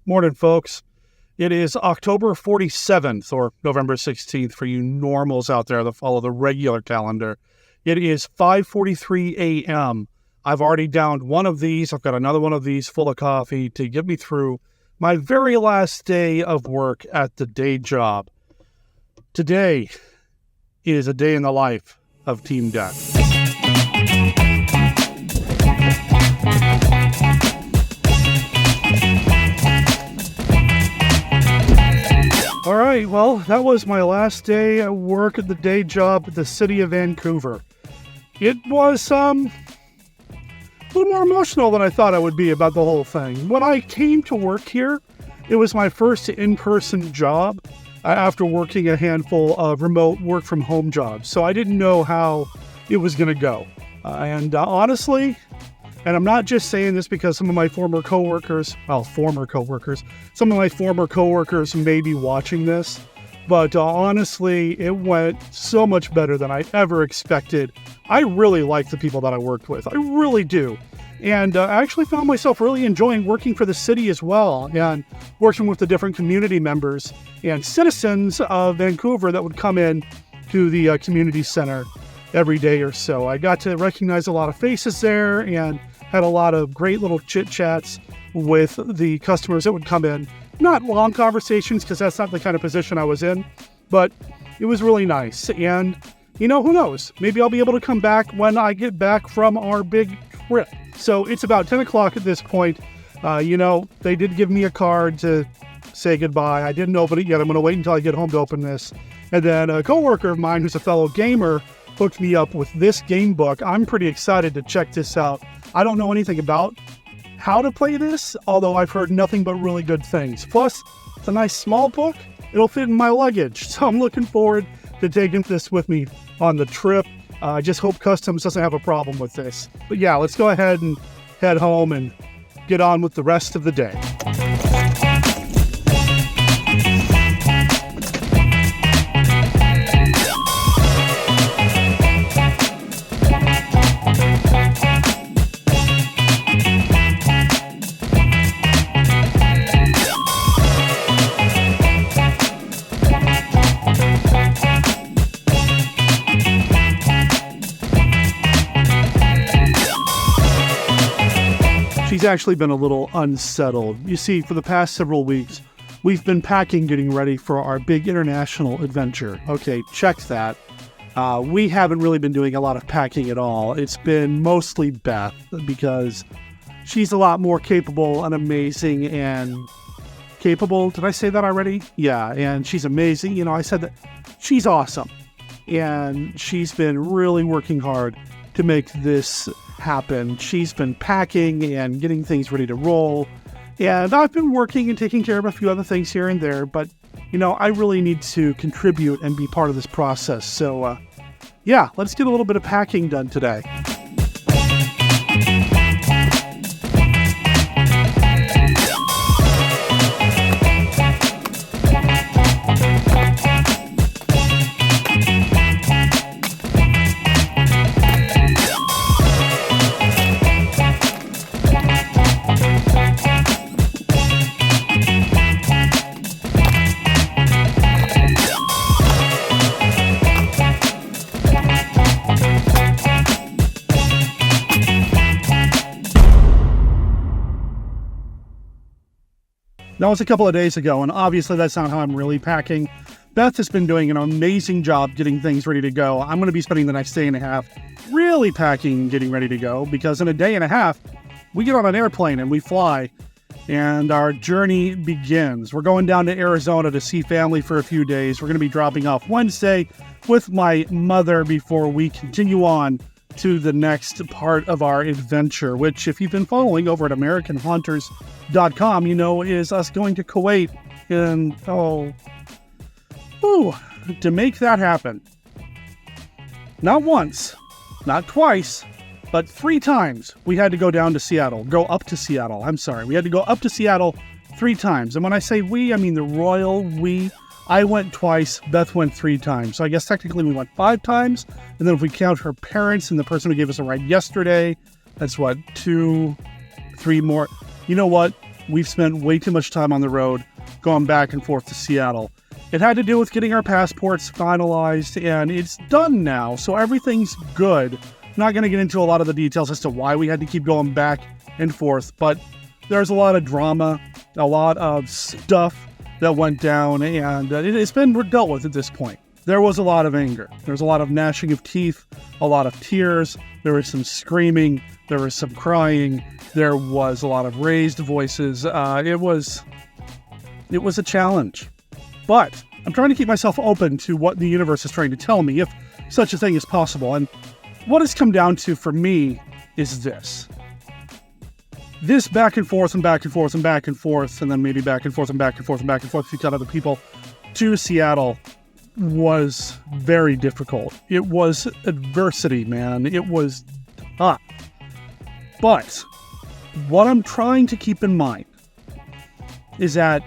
Morning, folks. It is October 47th or November 16th for you normals out there that follow the regular calendar. It is 5:43 a.m. I've already downed one of these. I've got another one of these full of coffee to get me through my very last day of work at the day job. Today is a day in the life of Team Deth. All right, well, that was my last day at work at the day job at the city of Vancouver. It was a little more emotional than I thought I would be about the whole thing. When I came to work here, it was my first in-person job after working a handful of remote work-from-home jobs, so I didn't know how it was going to go. Honestly, and I'm not just saying this because some of my former coworkers may be watching this, but honestly, it went so much better than I ever expected. I really like the people that I worked with. I really do. And I actually found myself really enjoying working for the city as well, and working with the different community members and citizens of Vancouver that would come in to the community center every day or so. I got to recognize a lot of faces there and had a lot of great little chit-chats with the customers that would come in. Not long conversations, because that's not the kind of position I was in, but it was really nice. And, who knows? Maybe I'll be able to come back when I get back from our big trip. So it's about 10 o'clock at this point. They did give me a card to say goodbye. I didn't open it yet. I'm going to wait until I get home to open this. And then a coworker of mine who's a fellow gamer hooked me up with this game book. I'm pretty excited to check this out. I don't know anything about how to play this, although I've heard nothing but really good things. Plus, it's a nice small book. It'll fit in my luggage, so I'm looking forward to taking this with me on the trip. I just hope Customs doesn't have a problem with this. But yeah, let's go ahead and head home and get on with the rest of the day. She's actually been a little unsettled. You see, for the past several weeks, we've been packing, getting ready for our big international adventure. Okay, check that. We haven't really been doing a lot of packing at all. It's been mostly Beth, because she's a lot more capable and amazing and capable. Did I say that already? Yeah, and she's amazing. I said that she's awesome. And she's been really working hard to make this happen. She's been packing and getting things ready to roll. And I've been working and taking care of a few other things here and there, but, I really need to contribute and be part of this process. So, let's get a little bit of packing done today. That was a couple of days ago, and obviously that's not how I'm really packing. Beth has been doing an amazing job getting things ready to go. I'm going to be spending the next day and a half really packing, getting ready to go, because in a day and a half, we get on an airplane and we fly, and our journey begins. We're going down to Arizona to see family for a few days. We're going to be dropping off Wednesday with my mother before we continue on to the next part of our adventure, which, if you've been following over at AmericanHunters.com, is us going to Kuwait and, to make that happen. Not once, not twice, but 3 times we had to go up to Seattle. We had to go up to Seattle 3 times. And when I say we, I mean the royal we. I went twice, Beth went 3 times. So I guess technically we went 5 times. And then if we count her parents and the person who gave us a ride yesterday, that's 2, 3 more. You know what? we've spent way too much time on the road going back and forth to Seattle. It had to do with getting our passports finalized, and it's done now, so everything's good. Not going to get into a lot of the details as to why we had to keep going back and forth, but there's a lot of drama, a lot of stuff that went down, and it's been dealt with at this point. There was a lot of anger. There was a lot of gnashing of teeth, a lot of tears. There was some screaming. There was some crying. There was a lot of raised voices. It was a challenge. But I'm trying to keep myself open to what the universe is trying to tell me, if such a thing is possible. And what it's come down to for me is this. This back and forth and back and forth and back and forth, and then maybe back and forth and back and forth and back and forth if you cut other people to Seattle was very difficult. It was adversity, man. It was tough. But what I'm trying to keep in mind is that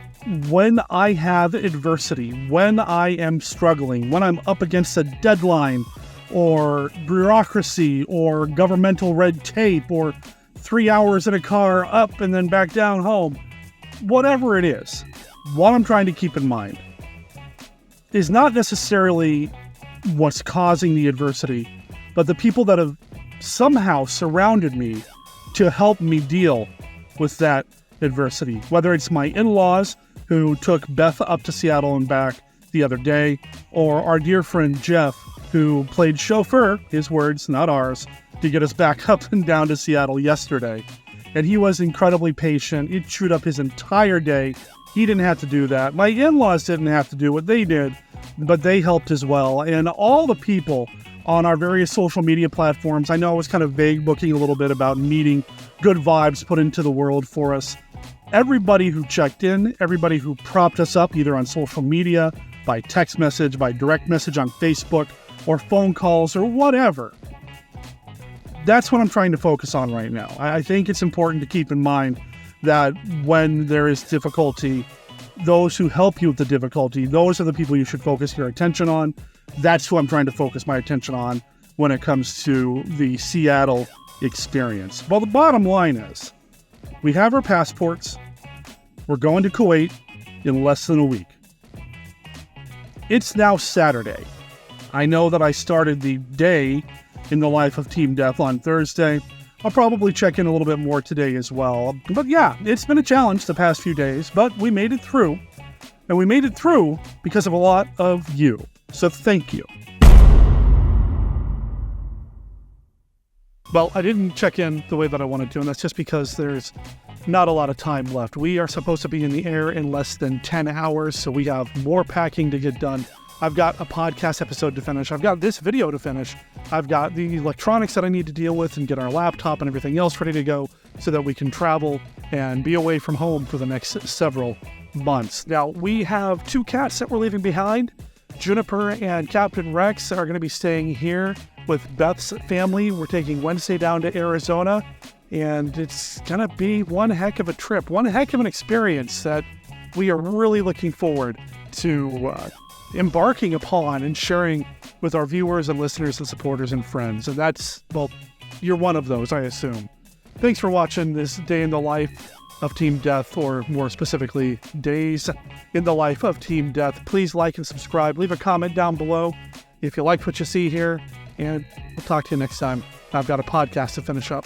when I have adversity, when I am struggling, when I'm up against a deadline or bureaucracy or governmental red tape or 3 hours in a car up and then back down home, whatever it is, what I'm trying to keep in mind is not necessarily what's causing the adversity, but the people that have somehow surrounded me to help me deal with that adversity. Whether it's my in-laws who took Beth up to Seattle and back the other day, or our dear friend Jeff, who played chauffeur, his words, not ours, to get us back up and down to Seattle yesterday. And he was incredibly patient. It chewed up his entire day. He didn't have to do that. My in-laws didn't have to do what they did, but they helped as well. And all the people on our various social media platforms, I know I was kind of vague booking a little bit about needing good vibes put into the world for us. Everybody who checked in, everybody who propped us up, either on social media, by text message, by direct message on Facebook, or phone calls, or whatever. That's what I'm trying to focus on right now. I think it's important to keep in mind that when there is difficulty, those who help you with the difficulty, those are the people you should focus your attention on. That's who I'm trying to focus my attention on when it comes to the Seattle experience. Well, the bottom line is, we have our passports. We're going to Kuwait in less than a week. It's now Saturday. I know that I started the day in the life of Team Deth on Thursday. I'll probably check in a little bit more today as well. But yeah, it's been a challenge the past few days, but we made it through. And we made it through because of a lot of you. So thank you. Well, I didn't check in the way that I wanted to, and that's just because there's not a lot of time left. We are supposed to be in the air in less than 10 hours, so we have more packing to get done. I've got a podcast episode to finish. I've got this video to finish. I've got the electronics that I need to deal with and get our laptop and everything else ready to go so that we can travel and be away from home for the next several months. Now, we have 2 cats that we're leaving behind. Juniper and Captain Rex are going to be staying here with Beth's family. We're taking Wednesday down to Arizona, and it's going to be one heck of a trip, one heck of an experience that we are really looking forward to embarking upon and sharing with our viewers and listeners and supporters and friends. And that's, well, you're one of those, I assume. Thanks for watching this day in the life of Team Deth, or more specifically, days in the life of Team Deth. Please like and subscribe. Leave a comment down below if you like what you see here, and we'll talk to you next time. I've got a podcast to finish up.